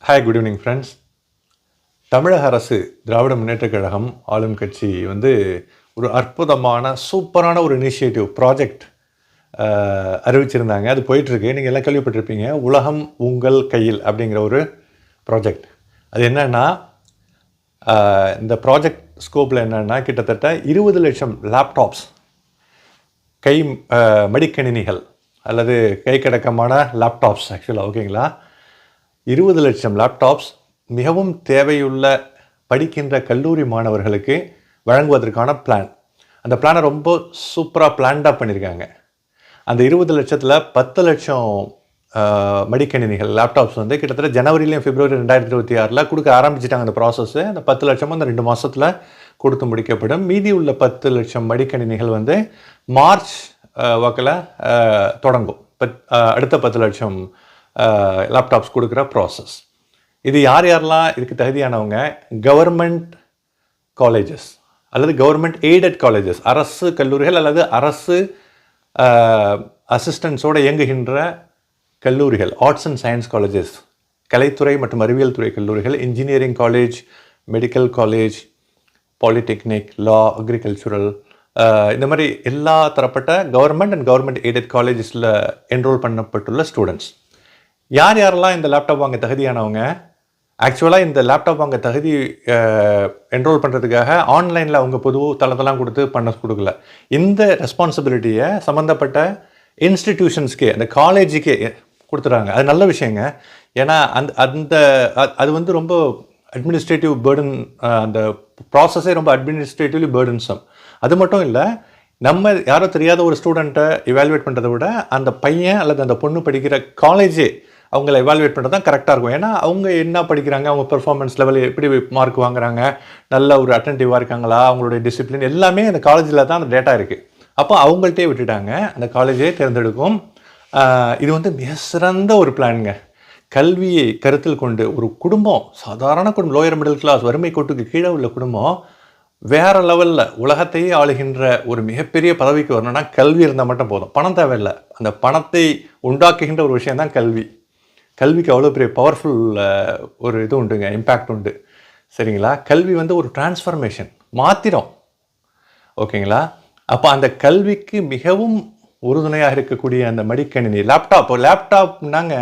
Hi, good evening friends. தமிழக அரசு திராவிட முன்னேற்றக் கழகம் ஆளும் கட்சி ஒரு அற்புதமான சூப்பரான ஒரு இனிஷியேட்டிவ் ப்ராஜெக்ட் அறிவிச்சிருந்தாங்க. அது போயிட்டுருக்கு. நீங்கள் எல்லாம் கேள்விப்பட்டிருப்பீங்க. உலகம் உங்கள் கையில் அப்படிங்கிற ஒரு ப்ராஜெக்ட். அது என்னென்னா, இந்த ப்ராஜெக்ட் ஸ்கோப்பில் என்னென்னா, கிட்டத்தட்ட 20 லட்சம் லேப்டாப்ஸ், கை மடிக்கணினிகள் அல்லது கைக்கடக்கமான லேப்டாப்ஸ் ஆக்சுவலாக, ஓகேங்களா, 20 லட்சம் லேப்டாப்ஸ் மிகவும் தேவையுள்ள படிக்கின்ற கல்லூரி மாணவர்களுக்கு வழங்குவதற்கான பிளான். அந்த பிளானை ரொம்ப சூப்பராக பிளான்டாக பண்ணியிருக்காங்க. அந்த 20 லட்சத்தில் 10 லட்சம் மடிக்கணினிகள் லேப்டாப்ஸ் கிட்டத்தட்ட ஜனவரிலையும் பிப்ரவரி 2026 கொடுக்க ஆரம்பிச்சிட்டாங்க. அந்த ப்ராசஸ்ஸு அந்த 10 லட்சமும் அந்த 2 மாதத்தில் கொடுத்து முடிக்கப்படும். மீதி உள்ள 10 லட்சம் மடிக்கணினிகள் மார்ச் வாக்கில் தொடங்கும். அடுத்த 10 லட்சம் லேப்டாப்ஸ் கொடுக்குற ப்ராசஸ். இது யாரெல்லாம் இதுக்கு தகுதியானவங்க? கவர்மெண்ட் காலேஜஸ் அல்லது கவர்மெண்ட் எய்டட் காலேஜஸ், அரசு கல்லூரிகள் அல்லது அரசு அசிஸ்டன்ஸோடு இயங்குகின்ற கல்லூரிகள், ஆர்ட்ஸ் அண்ட் சயின்ஸ் காலேஜஸ், கலைத்துறை மற்றும் அறிவியல் துறை கல்லூரிகள், engineering college, medical college, polytechnic, law, agricultural, இந்த மாதிரி எல்லா தரப்பட்ட கவர்மெண்ட் அண்ட் கவர்மெண்ட் எய்டட் காலேஜஸில் என்ரோல் பண்ணப்பட்டுள்ள ஸ்டூடெண்ட்ஸ். யாரெல்லாம் இந்த லேப்டாப் வாங்க தகுதியானவங்க? ஆக்சுவலாக இந்த லேப்டாப் வாங்க தகுதி என்ரோல் பண்ணுறதுக்காக ஆன்லைனில் அவங்க பொது தளத்தெல்லாம் கொடுக்கல. இந்த ரெஸ்பான்சிபிலிட்டியை சம்மந்தப்பட்ட இன்ஸ்டிடியூஷன்ஸ்க்கே, அந்த காலேஜுக்கே கொடுத்துட்றாங்க. அது நல்ல விஷயங்க. ஏன்னா அது ரொம்ப அட்மினிஸ்ட்ரேட்டிவ் பேர்டன், அந்த ப்ராசஸே ரொம்ப அட்மினிஸ்ட்ரேட்டிவ்லி பேர்டன்சம். அது மட்டும் இல்லை, நம்ம யாரோ தெரியாத ஒரு ஸ்டூடெண்ட்டை இவாலுவேட் பண்ணுறதை விட அந்த பையன் அல்லது அந்த பொண்ணு படிக்கிற காலேஜே அவங்கள எவாலுவேட் பண்ணுறது தான் கரெக்டாக இருக்கும். ஏன்னா அவங்க என்ன படிக்கிறாங்க, அவங்க பெர்ஃபார்மன்ஸ் லெவல் எப்படி மார்க் வாங்குறாங்க, நல்ல ஒரு அட்டென்டிவாக இருக்காங்களா, அவங்களுடைய டிசிப்ளின் எல்லாமே அந்த காலேஜில் தான் அந்த டேட்டா இருக்குது. அப்போ அவங்கள்ட்டே விட்டுட்டாங்க, அந்த காலேஜே தேர்ந்தெடுக்கும். இது மிக சிறந்த ஒரு பிளானுங்க. கல்வியை கருத்தில் கொண்டு ஒரு குடும்பம், சாதாரண குடும்பம், லோயர் மிடில் கிளாஸ், வறுமை கோட்டுக்கு கீழே உள்ள குடும்பம் வேறு லெவலில் உலகத்தையே ஆளுகின்ற ஒரு மிகப்பெரிய பதவிக்கு வரணும்னா கல்வி இருந்தால் மட்டும் போதும். பணம் தேவையில்லை. அந்த பணத்தை உண்டாக்குகின்ற ஒரு விஷயந்தான் கல்வி. கல்விக்கு அவ்வளோ பெரிய பவர்ஃபுல் ஒரு இது உண்டுங்க, இம்பேக்ட் உண்டு. சரிங்களா? கல்வி ஒரு டிரான்ஸ்ஃபர்மேஷன், மாத்திரம். ஓகேங்களா? அப்போ அந்த கல்விக்கு மிகவும் உறுதுணையாக இருக்கக்கூடிய அந்த மடிக்கணினி, லேப்டாப்னாங்க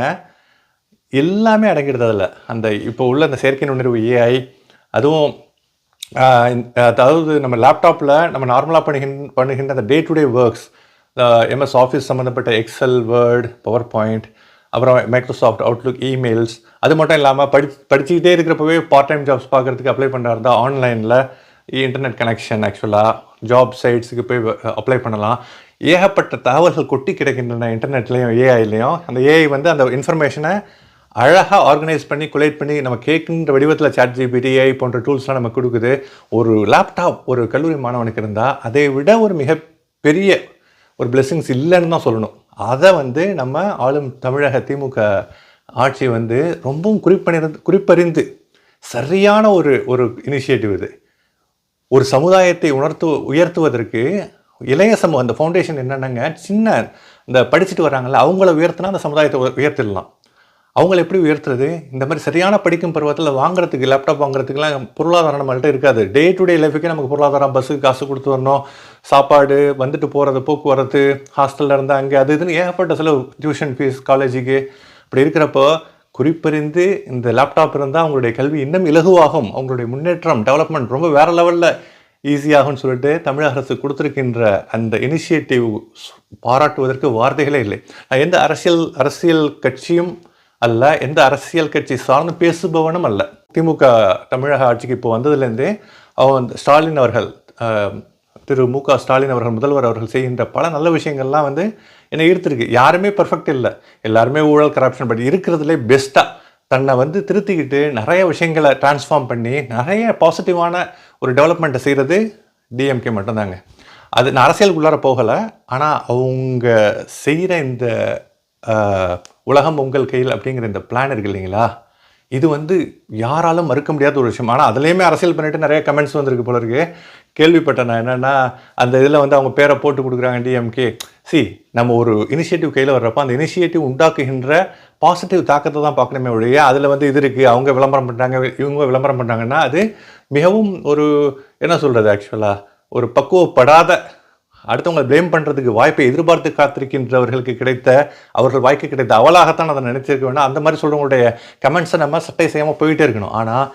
எல்லாமே அடங்கிடுது அதில். அந்த இப்போ உள்ள அந்த செயற்கை நுண்ணறிவு ஏஐ, அதுவும் அதாவது நம்ம லேப்டாப்பில் நம்ம நார்மலாக பண்ணுகின்ற அந்த day to day works, MS office சம்மந்தப்பட்ட எக்ஸல், வேர்ட், பவர் பாயிண்ட், அப்புறம் மைக்ரோசாஃப்ட் அவுட்லுக், இமெயில்ஸ், அது மட்டும் இல்லாமல் படிச்சுக்கிட்டே இருக்கிறப்பவே பார்ட் டைம் ஜாப்ஸ் பார்க்குறதுக்கு அப்ளை பண்ணுறதா ஆன்லைனில் இன்டர்நெட் கனெக்ஷன், ஆக்சுவலாக ஜாப் சைட்ஸுக்கு போய் அப்ளை பண்ணலாம். ஏகப்பட்ட தகவல்கள் கொட்டி கிடைக்கின்றன இன்டர்நெட்லேயும் ஏஐலையும். அந்த ஏஐ அந்த இன்ஃபர்மேஷனை அழகாக ஆர்கனைஸ் பண்ணி கொலேட் பண்ணி நம்ம கேட்குன்ற வடிவத்தில் ChatGPT, AI போன்ற டூல்ஸ்லாம் நம்ம கொடுக்குது. ஒரு லேப்டாப் ஒரு கல்லூரி மாணவனுக்கு இருந்தால் அதை விட ஒரு மிகப்பெரிய ஒரு பிளெஸிங்ஸ் இல்லைன்னு தான் சொல்லணும். அதை நம்ம ஆளும் தமிழக திமுக ஆட்சி ரொம்பவும் குறிப்பறிந்து சரியான ஒரு இனிஷியேட்டிவ் இது. ஒரு சமுதாயத்தை உயர்த்துவதற்கு இளைய சமூகம், அந்த ஃபவுண்டேஷன் என்னென்னங்க, சின்ன இந்த படிச்சுட்டு வர்றாங்கல்ல, அவங்கள உயர்த்தினா அந்த சமுதாயத்தை உயர்த்திடலாம். அவங்கள எப்படி உயர்த்துறது? இந்த மாதிரி சரியான படிக்கும் பருவத்தில் வாங்குறதுக்கு, லேப்டாப் வாங்குறதுக்குலாம் பொருளாதாரம் நம்மள்கிட்ட இருக்காது. டே டு டே லைஃபுக்கே நமக்கு பொருளாதாரம், பஸ்ஸுக்கு காசு கொடுத்து வரணும், சாப்பாடு, வந்துட்டு போகிறது, போக்குவரத்து, ஹாஸ்டலில் இருந்தால் அங்கே அது இதுன்னு ஏகப்பட்ட செலவு, டியூஷன் ஃபீஸ், காலேஜுக்கு. அப்படி இருக்கிறப்போ குறிப்பறிந்து இந்த லேப்டாப் இருந்தால் அவங்களுடைய கல்வி இன்னும் இலகுவாகும், அவங்களுடைய முன்னேற்றம், டெவலப்மெண்ட் ரொம்ப வேறு லெவலில் ஈஸியாகும்னு சொல்லிட்டு தமிழக அரசு கொடுத்துருக்கின்ற அந்த இனிஷியேட்டிவ் பாராட்டுவதற்கு வார்த்தைகளே இல்லை. எந்த அரசியல் கட்சியும் அல்ல, எந்த அரசியல் கட்சி சார்ந்து பேசுபவனும் அல்ல. திமுக தமிழக ஆட்சிக்கு இப்போ வந்ததுலேருந்தே ஸ்டாலின் அவர்கள், திரு மு.க. ஸ்டாலின் அவர்கள், முதல்வர் அவர்கள் செய்கின்ற பல நல்ல விஷயங்கள்லாம் என்னை ஈர்த்திருக்கு. யாருமே பர்ஃபெக்ட் இல்லை, எல்லாருமே ஊழல், கரப்ஷன், பட் இருக்கிறதுலே பெஸ்ட்டாக தன்னை திருத்திக்கிட்டு நிறைய விஷயங்களை டிரான்ஸ்ஃபார்ம் பண்ணி நிறைய பாசிட்டிவான ஒரு டெவலப்மெண்ட்டை செய்கிறது டிஎம்கே மட்டும்தாங்க. அது நான் அரசியலுக்குள்ளார போகலை, ஆனால் அவங்க செய்கிற இந்த உலகம் உங்கள் கையில் அப்படிங்கிற இந்த பிளான் இருக்குது இல்லைங்களா, இது யாராலும் மறுக்க முடியாத ஒரு விஷயம். ஆனால் அதுலேயுமே அரசியல் பண்ணிட்டு நிறைய கமெண்ட்ஸ் வந்திருக்கு போல இருக்கு. கேள்விப்பட்டேன் நான். என்னென்னா அந்த இதில் வந்து அவங்க பேரை போட்டு கொடுக்குறாங்க டிஎம்கே. நம்ம ஒரு இனிஷியேட்டிவ் கையில் வர்றப்போ அந்த இனிஷியேட்டிவ் உண்டாக்குகின்ற பாசிட்டிவ் தாக்கத்தை தான் பார்க்கணுமே ஒழிய அதில் வந்து இது இருக்குது, அவங்க விளம்பரம் பண்ணுறாங்க, இவங்க விளம்பரம் பண்ணுறாங்கன்னா அது மிகவும் ஒரு என்ன சொல்கிறது, ஆக்சுவலாக ஒரு பக்குவப்படாத, அடுத்தவங்களை ப்ளேம் பண்ணுறதுக்கு வாய்ப்பை எதிர்பார்த்து காத்திருக்கின்றவர்களுக்கு கிடைத்த, அவர்கள் வாய்க்கு கிடைத்த அவலாகத்தான் அதை நினைச்சிருக்க வேண்டாம். அந்த மாதிரி சொல்கிறவங்களுடைய கமெண்ட்ஸை நம்ம சட்டை செய்யாமல் போயிட்டே இருக்கணும். ஆனால்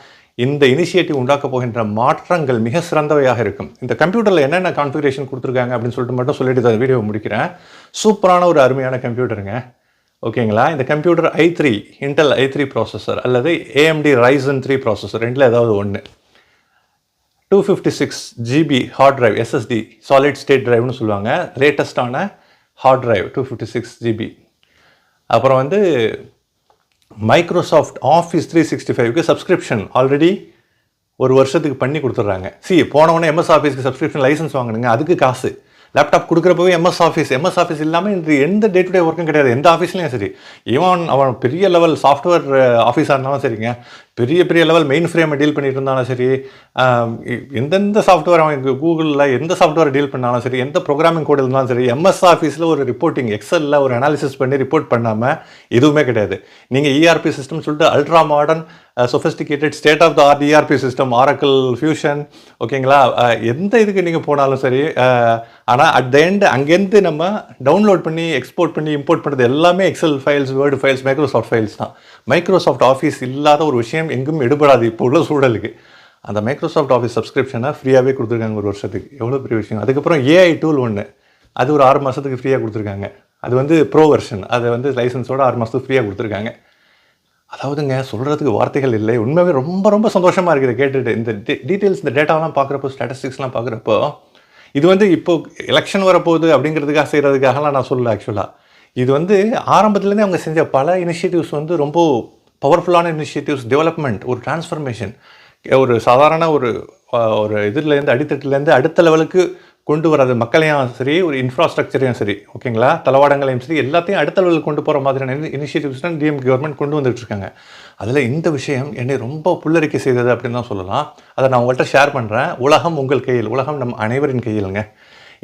இந்த இனிஷியேட்டிவ் உண்டாக்க போகின்ற மாற்றங்கள் மிக சிறந்தவையாக இருக்கும். இந்த கம்ப்யூட்டரில் என்னென்ன கான்ஃபிகரேஷன் கொடுத்துருக்காங்க அப்படின்னு சொல்லிட்டு மட்டும் சொல்லிட்டு இந்த வீடியோ முடிக்கிறேன். சூப்பரான ஒரு அருமையான கம்ப்யூட்டருங்க. ஓகேங்களா? இந்த computer i3 Intel i3 processor அல்லது AMD Ryzen 3 ப்ராசஸர், ரெண்டில் ஏதாவது ஒன்று. 256 GB hard drive, SSD solid state டிரைவ்னு சொல்லுவாங்க, லேட்டஸ்டான ஹார்ட் டிரைவ் 256 GB. அப்புறம் வந்து மைக்ரோசாஃப்ட் ஆஃபீஸ் 365க்கு சப்ஸ்கிரிப்ஷன் ஆல்ரெடி ஒரு வருஷத்துக்கு பண்ணி கொடுத்துட்றாங்க. போனவொடனே MS ஆஃபீஸ்க்கு சப்ஸ்கிரிப்ஷன் லைசன்ஸ் வாங்கினுங்க, அதுக்கு காசு. லேப்டாப் கொடுக்குறப்பவே MS ஆஃபீஸ் இல்லாமல் இன்று எந்த டே டு டே ஒர்க்கும் கிடையாது, எந்த ஆஃபீஸ்லையும் சரி. ஈவன் அவன் பெரிய லெவல் சாஃப்ட்வேர் ஆஃபீஸாக இருந்தாலும் சரிங்க, பெரிய பெரிய லெவல் மெயின் ஃப்ரேமை டீல் பண்ணிட்டு இருந்தாலும் சரி, எந்தெந்த சாஃப்ட்வேர் அவன் கூகுளில் எந்த சாஃப்ட்வேர் டீல் பண்ணாலும் சரி, எந்த ப்ரோக்ராமிங் கோட் இருந்தாலும் சரி, MS ஆஃபீஸில் ஒரு ரிப்போர்ட்டிங் எக்ஸலில் ஒரு அனாலிசிஸ் பண்ணி ரிப்போர்ட் பண்ணாமல் எதுவுமே கிடையாது. நீங்கள் ERP சிஸ்டம் சொல்லிட்டு ultra modern sophisticated state of the art ERP system, Oracle, Fusion, ஓகேங்களா, எந்த இதுக்கு நீங்கள் போனாலும் சரி. ஆனால் அட் த எண்ட் அங்கேருந்து நம்ம டவுன்லோட் பண்ணி எக்ஸ்போர்ட் பண்ணி இம்போர்ட் பண்ணுறது எல்லாமே excel files, word files, Microsoft files தான். மைக்ரோசாஃப்ட் ஆஃபீஸ் இல்லாத ஒரு விஷயம் எங்கும் எடுபடாது இப்போ உள்ள சூழலுக்கு. அந்த மைக்ரோசாஃப்ட் ஆஃபீஸ் சப்ஸ்கிரிப்ஷனை ஃப்ரீயாகவே கொடுத்துருக்காங்க ஒரு வருஷத்துக்கு. எவ்வளோ பெரிய விஷயம். அதுக்கப்புறம் AI டூல் ஒன்று, அது ஒரு 6 மாதத்துக்கு ஃப்ரீயாக கொடுத்துருக்காங்க. அது வந்து ப்ரோ வெர்ஷன், அதை வந்து லைசன்ஸோடு 6 மாதத்துக்கு ஃப்ரீயாக கொடுத்துருக்காங்க. அதாவதுங்க சொல்கிறதுக்கு வார்த்தைகள் இல்லை. உண்மையாகவே ரொம்ப ரொம்ப சந்தோஷமாக இருக்குது கேட்டுட்டு. இந்த டீட்டெயில்ஸ், இந்த டேட்டாவெலாம் பார்க்குறப்போ, ஸ்டாட்டிஸ்டிக்ஸ்லாம் பார்க்குறப்போ, இது வந்து இப்போது எலெக்ஷன் வரப்போகுது அப்படிங்கிறதுக்காக செய்கிறதுக்காகலாம் நான் சொல்லலை. ஆக்சுவலாக இது வந்து ஆரம்பத்துலேருந்தே அவங்க செஞ்ச பல இனிஷியேட்டிவ்ஸ் வந்து ரொம்ப பவர்ஃபுல்லான இனிஷியேட்டிவ்ஸ், டெவலப்மெண்ட், ஒரு டிரான்ஸ்ஃபர்மேஷன், ஒரு சாதாரண ஒரு இதுலேருந்து அடித்தட்டுலேருந்து அடுத்த லெவலுக்கு கொண்டு வர்றது, மக்களையும் சரி, ஒரு இன்ஃப்ராஸ்ட்ரக்சரையும் சரி, ஓகேங்களா, தளவாடங்களையும் சரி, எல்லாத்தையும் அடுத்த லெவலுக்கு கொண்டு போகிற மாதிரியான இனிஷியேட்டிவ்ஸ் தான் டிஎம் கவர்மெண்ட் கொண்டு வந்துட்டுருக்காங்க. அதில் இந்த விஷயம் என்னை ரொம்ப புல்லரிக்கை செய்தது அப்படின்னு தான் சொல்லலாம். அதை நான் உங்கள்கிட்ட ஷேர் பண்ணுறேன். உலகம் உங்கள் கையில், உலகம் நம் அனைவரின் கையிலுங்க.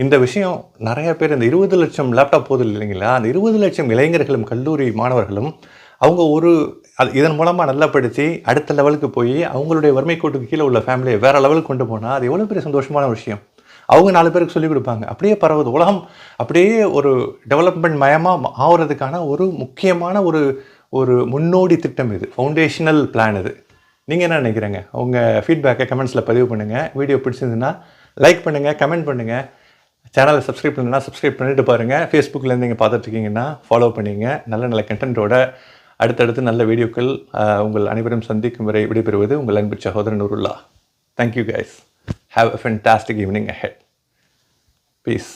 இந்த விஷயம் நிறைய பேர், இந்த 20 லட்சம் லேப்டாப் போதில் இல்லைங்களா, அந்த 20 லட்சம் இளைஞர்களும் கல்லூரி மாணவர்களும் அவங்க இதன் மூலமாக நல்லா படித்து அடுத்த லெவலுக்கு போய் அவங்களுடைய வறுமை கோட்டுக்கு கீழே உள்ள ஃபேமிலியை வேறு லெவலுக்கு கொண்டு போனால் அது எவ்வளோ பெரிய சந்தோஷமான விஷயம். அவங்க 4 பேருக்கு சொல்லிக் கொடுப்பாங்க. அப்படியே பரவுது உலகம், அப்படியே ஒரு டெவலப்மெண்ட் மயமாக ஆகிறதுக்கான ஒரு முக்கியமான ஒரு முன்னோடி திட்டம் இது, ஃபவுண்டேஷனல் பிளான் இது. நீங்கள் என்ன நினைக்கிறீங்க? உங்கள் ஃபீட்பேக்கை கமெண்ட்ஸில் பதிவு பண்ணுங்கள். வீடியோ பிடிச்சிருந்துன்னா லைக் பண்ணுங்கள், கமெண்ட் பண்ணுங்கள். சேனலை சப்ஸ்கிரைப் பண்ணுன்னா சப்ஸ்கிரைப் பண்ணிட்டு பாருங்கள். ஃபேஸ்புக்கில் நீங்கள் பார்த்துட்ருக்கீங்கன்னா ஃபாலோ பண்ணிங்க. நல்ல நல்ல கண்டென்ட்டோட அடுத்தடுத்து நல்ல வீடியோக்கள் உங்கள் அனைவரும் சந்திக்கும் வரை விடைபெறுவது உங்கள் அன்பு சகோதரன் Noorullah. Thank you guys. Have a fantastic evening ahead. Peace.